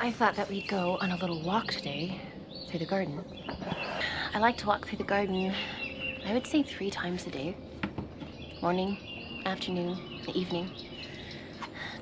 I thought that we'd go on a little walk today through the garden. I like to walk through the garden, I would say 3 times a day. Morning, afternoon, evening.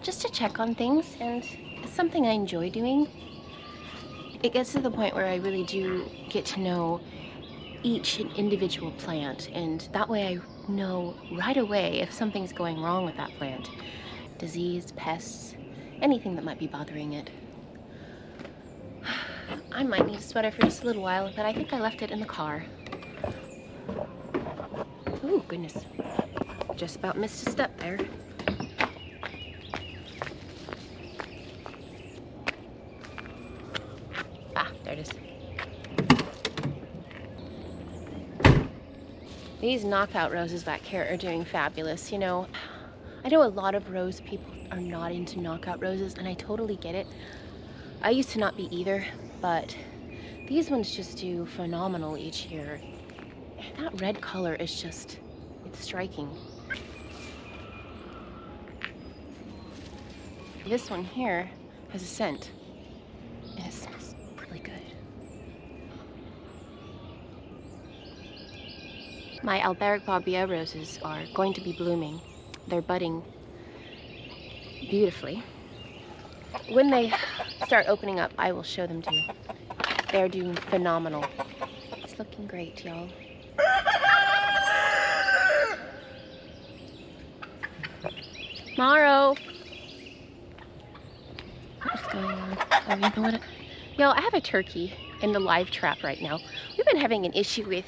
Just to check on things, and it's something I enjoy doing. It gets to the point where I really do get to know each individual plant, and that way I know right away if something's going wrong with that plant. Disease, pests, anything that might be bothering it. I might need a sweater for just a little while, but I think I left it in the car. Oh, goodness. Just about missed a step there. Ah, there it is. These knockout roses back here are doing fabulous. You know, I know a lot of rose people are not into knockout roses, and I totally get it. I used to not be either, but these ones just do phenomenal each year. And that red color is just, it's striking. This one here has a scent, and it smells really good. My Alberic Bobbia roses are going to be blooming. They're budding beautifully. When they start opening up, I will show them to you. They're doing phenomenal. It's looking great, y'all. Morrow! What's going on? Oh, you know what? Y'all, I have a turkey in the live trap right now. We've been having an issue with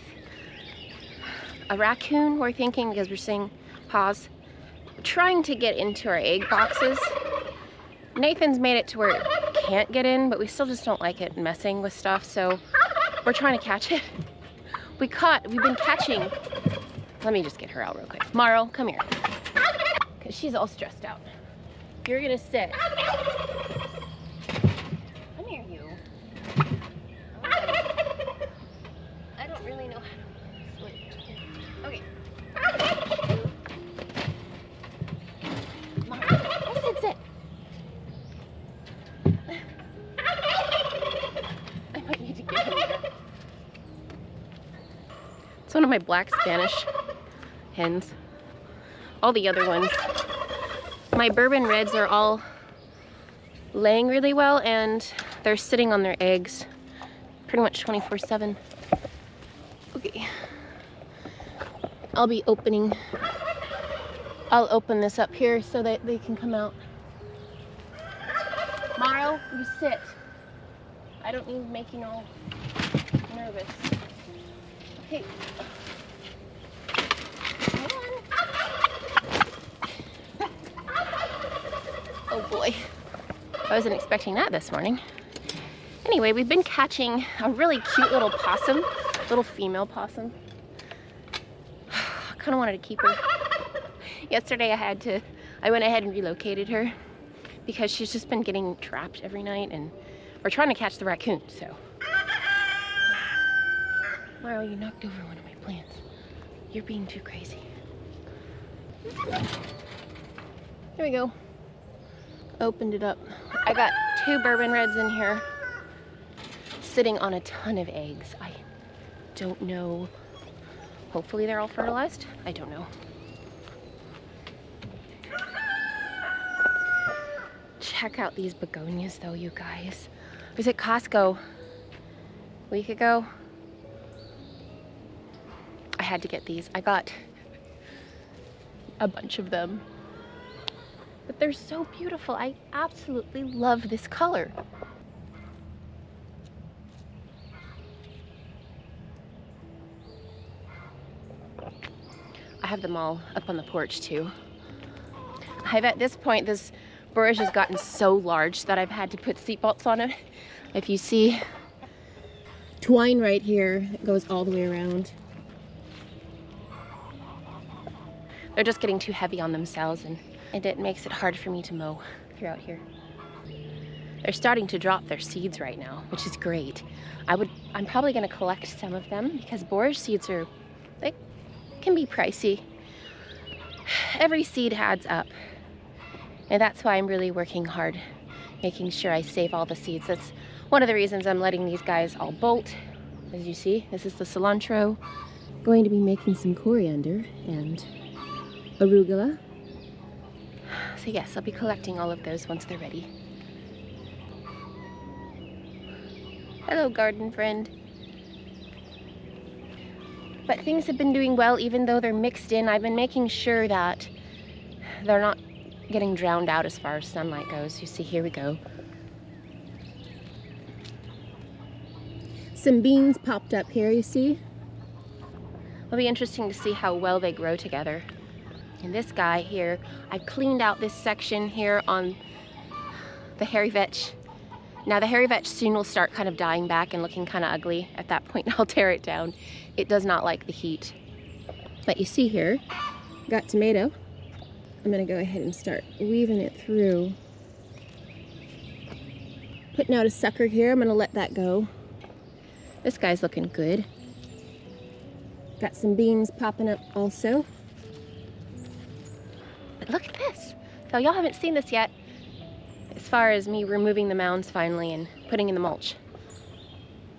a raccoon, we're thinking, because we're seeing paws, trying to get into our egg boxes. Nathan's made it to where it can't get in, but we still just don't like it messing with stuff, so we're trying to catch it. We've been catching. Let me just get her out real quick. Morrow, come here. Because she's all stressed out. You're gonna sit. Come here, you. I don't really know how to switch. Okay. Morrow, sit. I might need to get him there. It's one of my black Spanish hens. All the other ones. My bourbon reds are all laying really well, and they're sitting on their eggs pretty much 24/7. Okay. I'll open this up here so that they can come out. Morrow, you sit. I don't need to make you all nervous. Okay. Come on. Oh boy. I wasn't expecting that this morning. Anyway, we've been catching a really cute little possum, little female possum. I kind of wanted to keep her. Yesterday I went ahead and relocated her because she's just been getting trapped every night, and we're trying to catch the raccoon, so. Morrow, you knocked over one of my plants. You're being too crazy. Here we go. Opened it up. I got 2 bourbon reds in here sitting on a ton of eggs. I don't know. Hopefully they're all fertilized. I don't know. Check out these begonias though, you guys. I was at Costco a week ago. I had to get these. I got a bunch of them. But they're so beautiful. I absolutely love this color. I have them all up on the porch too. At this point, this bush has gotten so large that I've had to put seat belts on it. If you see twine right here, it goes all the way around. They're just getting too heavy on themselves, and it makes it hard for me to mow throughout here. They're starting to drop their seeds right now, which is great. I'm probably gonna collect some of them because borage seeds can be pricey. Every seed adds up. And that's why I'm really working hard making sure I save all the seeds. That's one of the reasons I'm letting these guys all bolt. As you see, this is the cilantro. Going to be making some coriander and arugula. So yes, I'll be collecting all of those once they're ready. Hello, garden friend. But things have been doing well even though they're mixed in. I've been making sure that they're not getting drowned out as far as sunlight goes. You see, here we go. Some beans popped up here, you see? It'll be interesting to see how well they grow together. And this guy here, I've cleaned out this section here on the hairy vetch. Now the hairy vetch soon will start kind of dying back and looking kind of ugly. At that point, I'll tear it down. It does not like the heat. But you see here, got tomato. I'm gonna go ahead and start weaving it through. Putting out a sucker here, I'm gonna let that go. This guy's looking good. Got some beans popping up also. But look at this. So y'all haven't seen this yet, as far as me removing the mounds finally and putting in the mulch.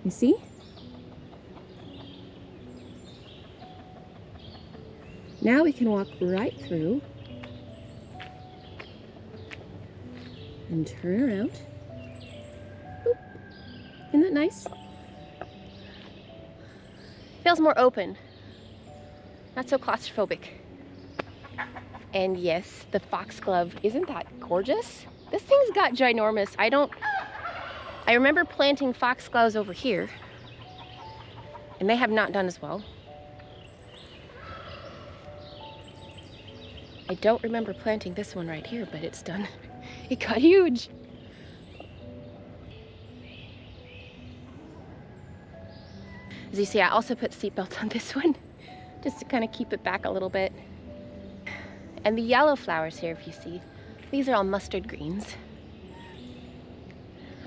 You see? Now we can walk right through and turn around. Boop. Isn't that nice? Feels more open. Not so claustrophobic. And yes, the foxglove, isn't that gorgeous? This thing's got ginormous. I remember planting foxgloves over here, and they have not done as well. I don't remember planting this one right here, but it's done. It got huge. As you see, I also put seatbelts on this one, just to kind of keep it back a little bit. And the yellow flowers here, if you see, these are all mustard greens.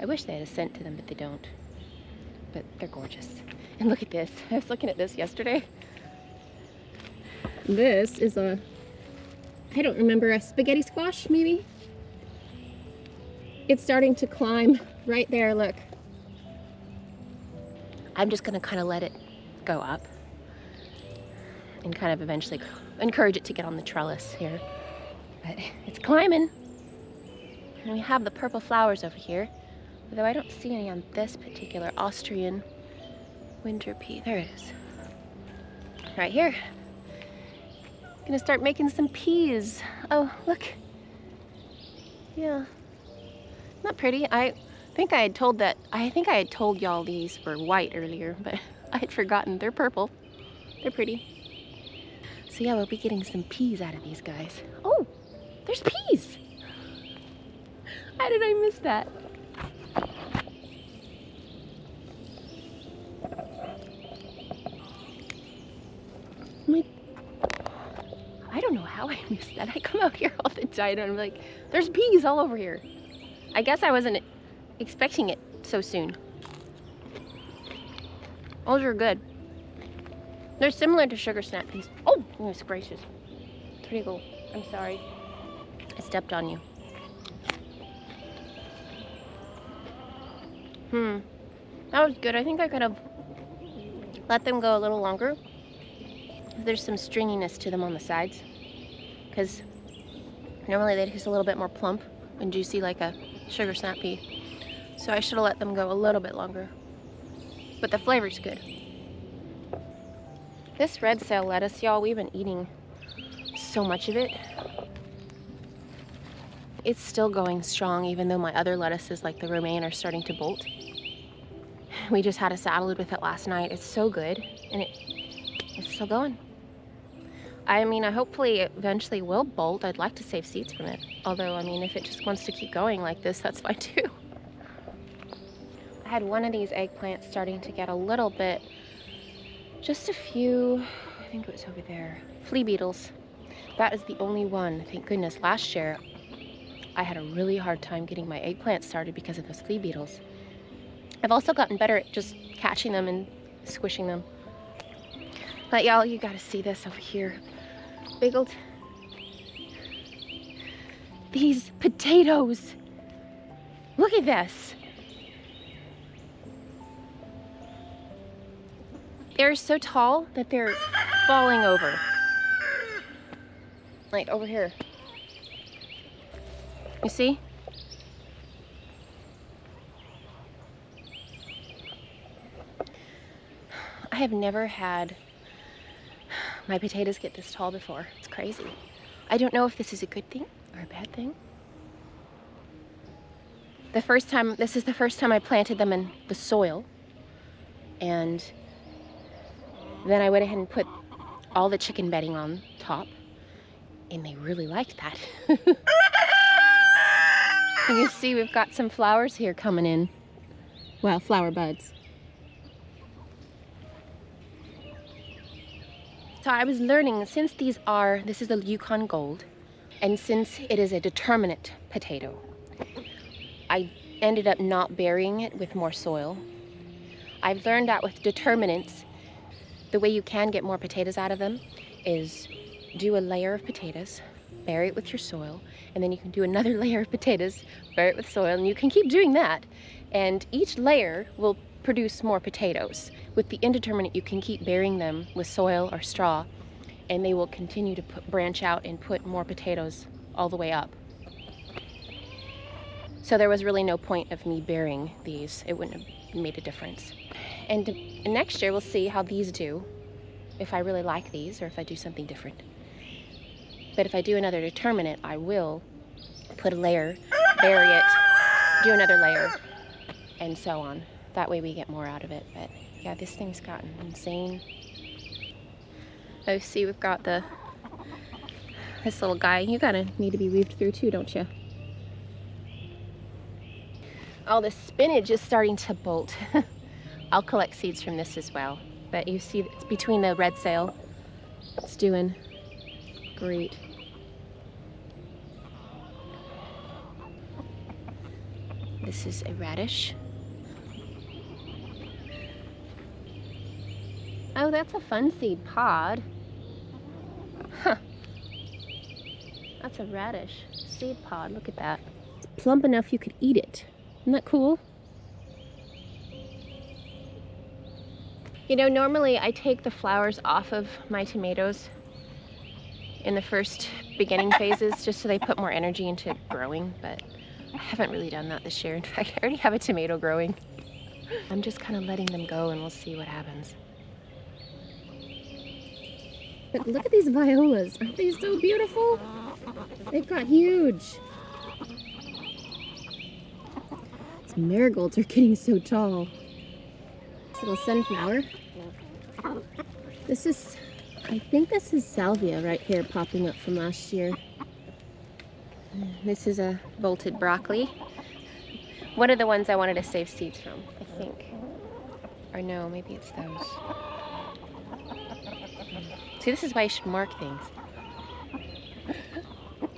I wish they had a scent to them, but they don't. But they're gorgeous. And look at this. I was looking at this yesterday. This is a, I don't remember, a spaghetti squash, maybe? It's starting to climb right there, look. I'm just gonna kind of let it go up and kind of eventually encourage it to get on the trellis here. But it's climbing. And we have the purple flowers over here, although I don't see any on this particular Austrian winter pea. There it is. Right here. Gonna start making some peas. Oh, look. Yeah. Not pretty. I think I had told y'all these were white earlier, but I had forgotten. They're purple. They're pretty. So yeah, we'll be getting some peas out of these guys. Oh, there's peas. How did I miss that? I don't know how I missed that. I come out here all the time and I'm like, there's peas all over here. I guess I wasn't expecting it so soon. Those are good. They're similar to sugar snap peas. Oh, goodness gracious. Pretty cool. I'm sorry. I stepped on you. That was good. I think I could have let them go a little longer. There's some stringiness to them on the sides, because normally they taste a little bit more plump and juicy like a sugar snap pea. So I should have let them go a little bit longer. But the flavor's good. This red cell lettuce, y'all, we've been eating so much of it. It's still going strong, even though my other lettuces like the romaine are starting to bolt. We just had a salad with it last night. It's so good, and it's still going. I mean, I hopefully eventually will bolt. I'd like to save seeds from it. Although, I mean, if it just wants to keep going like this, that's fine too. I had one of these eggplants starting to get a little bit, just a few, I think it was over there, flea beetles. That is the only one, thank goodness. Last year, I had a really hard time getting my eggplants started because of those flea beetles. I've also gotten better at just catching them and squishing them. But y'all, you gotta see this over here. Big old, these potatoes. Look at this. They're so tall that they're falling over. Like over here. You see? I have never had my potatoes get this tall before. It's crazy. I don't know if this is a good thing or a bad thing. This is the first time I planted them in the soil, and then I went ahead and put all the chicken bedding on top, and they really liked that. And you see we've got some flowers here coming in. Well, flower buds. So I was learning, since this is a Yukon Gold, and since it is a determinate potato, I ended up not burying it with more soil. I've learned that with determinants, the way you can get more potatoes out of them is do a layer of potatoes, bury it with your soil, and then you can do another layer of potatoes, bury it with soil, and you can keep doing that. And each layer will produce more potatoes. With the indeterminate, you can keep burying them with soil or straw, and they will continue to branch out and put more potatoes all the way up. So there was really no point of me burying these. It wouldn't have made a difference. And next year we'll see how these do, if I really like these or if I do something different. But if I do another determinate, I will put a layer, bury it, do another layer, and so on. That way we get more out of it. But yeah, this thing's gotten insane. Oh, see, we've got this little guy. You gotta need to be weaved through too, don't you? Oh, the spinach is starting to bolt. I'll collect seeds from this as well. But you see, it's between the red sail. It's doing great. This is a radish. Oh, that's a fun seed pod. Huh. That's a radish seed pod. Look at that. It's plump enough you could eat it. Isn't that cool? You know, normally I take the flowers off of my tomatoes in the first beginning phases just so they put more energy into growing, but I haven't really done that this year. In fact, I already have a tomato growing. I'm just kind of letting them go and we'll see what happens. But look at these violas. Aren't they so beautiful? They've got huge. These marigolds are getting so tall. This little sunflower. I think this is salvia right here popping up from last year. This is a bolted broccoli. One of the ones I wanted to save seeds from, I think. Or no, maybe it's those. See, this is why you should mark things.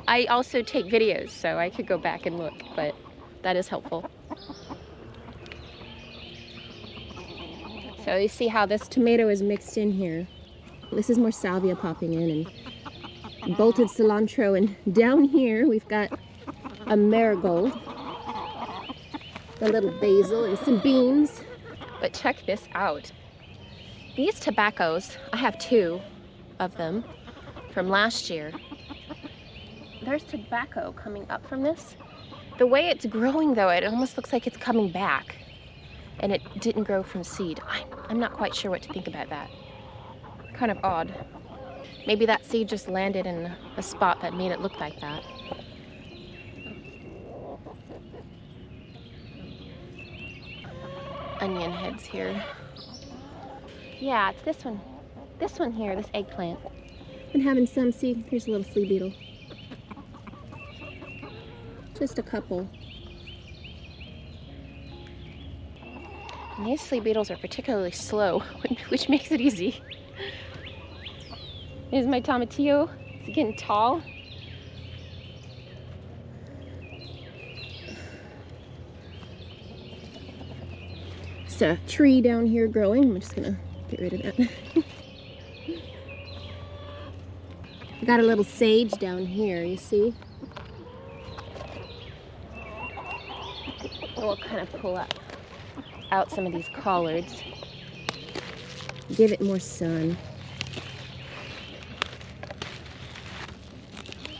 I also take videos, so I could go back and look, but that is helpful. So you see how this tomato is mixed in here. This is more salvia popping in and bolted cilantro, and down here we've got a marigold, a little basil, and some beans. But check this out. These tobaccos, I have 2 of them from last year. There's tobacco coming up from this. The way it's growing though, it almost looks like it's coming back, and it didn't grow from seed. I'm not quite sure what to think about that. Kind of odd. Maybe that seed just landed in a spot that made it look like that. Onion heads here. Yeah, it's this one. This one here, this eggplant. Been having some, see, here's a little flea beetle. Just a couple. And these flea beetles are particularly slow, which makes it easy. Here's my tomatillo. It's getting tall. It's a tree down here growing. I'm just gonna get rid of that. I got a little sage down here, you see? we'll kind of pull out some of these collards. Give it more sun.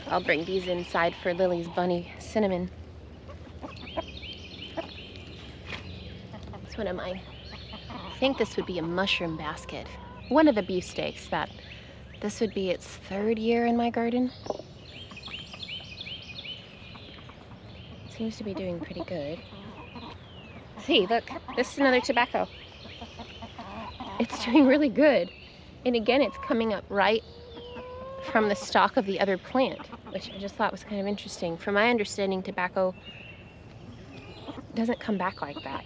I'll bring these inside for Lily's bunny cinnamon. That's one of mine. I think this would be a mushroom basket. One of the beefsteaks that this would be its 3rd year in my garden. Seems to be doing pretty good. See, look, this is another tobacco. It's doing really good. And again, it's coming up right from the stalk of the other plant, which I just thought was kind of interesting. From my understanding, tobacco doesn't come back like that.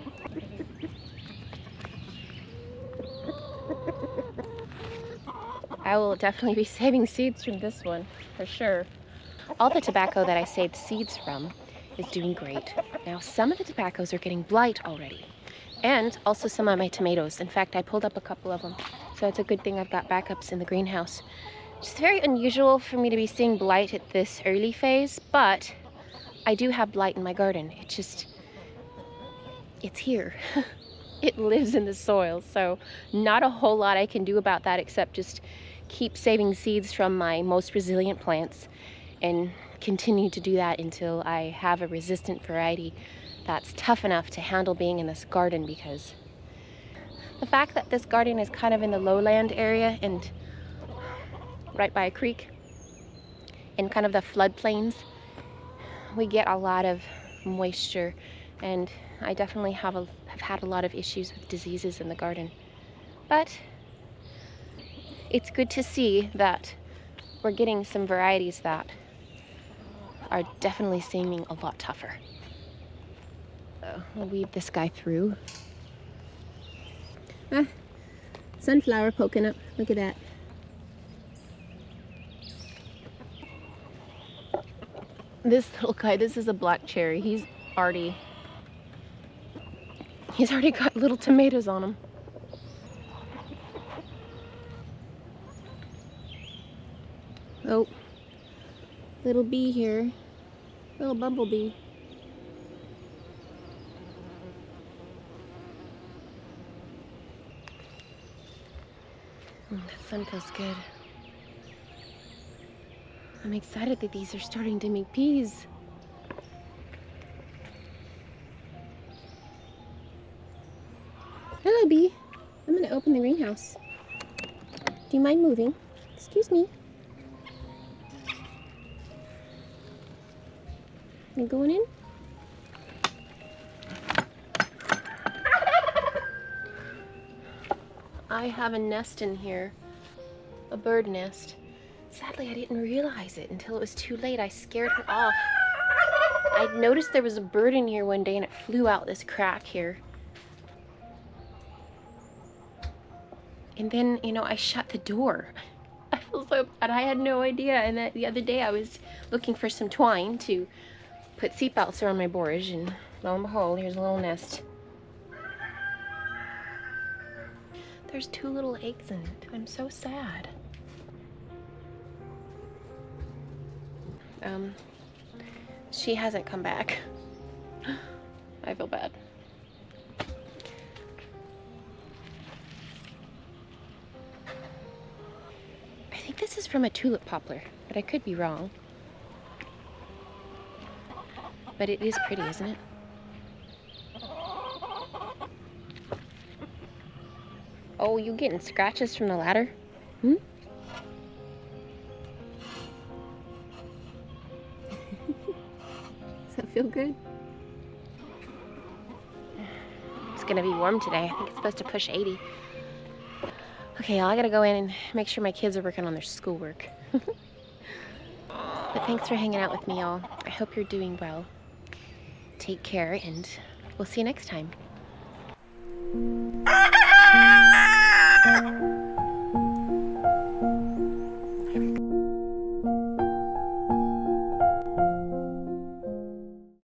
I will definitely be saving seeds from this one, for sure. All the tobacco that I saved seeds from is doing great. Now, some of the tobaccos are getting blight already, and also some of my tomatoes. In fact, I pulled up a couple of them, so it's a good thing I've got backups in the greenhouse. It's very unusual for me to be seeing blight at this early phase, but I do have blight in my garden. It's here. It lives in the soil, so not a whole lot I can do about that except just keep saving seeds from my most resilient plants and continue to do that until I have a resistant variety that's tough enough to handle being in this garden, because the fact that this garden is kind of in the lowland area and right by a creek and kind of the floodplains, we get a lot of moisture, and I definitely have had a lot of issues with diseases in the garden. But it's good to see that we're getting some varieties that are definitely seeming a lot tougher. So we'll weed this guy through. Ah, sunflower poking up. Look at that. This little guy, this is a black cherry. He's already got little tomatoes on him. Oh, little bee here. Little bumblebee. The sun feels good. I'm excited that these are starting to make peas. Hello, bee. I'm gonna open the greenhouse. Do you mind moving? Excuse me. You going in? I have a nest in here, a bird nest. Sadly, I didn't realize it until it was too late. I scared her off. I noticed there was a bird in here one day and it flew out this crack here. And then, you know, I shut the door. I feel so bad. I had no idea. And that the other day I was looking for some twine to put seatbelts around my borage, and lo and behold, here's a little nest. There's 2 little eggs in it. I'm so sad. She hasn't come back. I feel bad. I think this is from a tulip poplar, but I could be wrong. But it is pretty, isn't it? Oh, you getting scratches from the ladder? Hmm? Does that feel good? It's gonna be warm today. I think it's supposed to push 80. Okay, I gotta go in and make sure my kids are working on their schoolwork. But thanks for hanging out with me, y'all. I hope you're doing well. Take care, and we'll see you next time.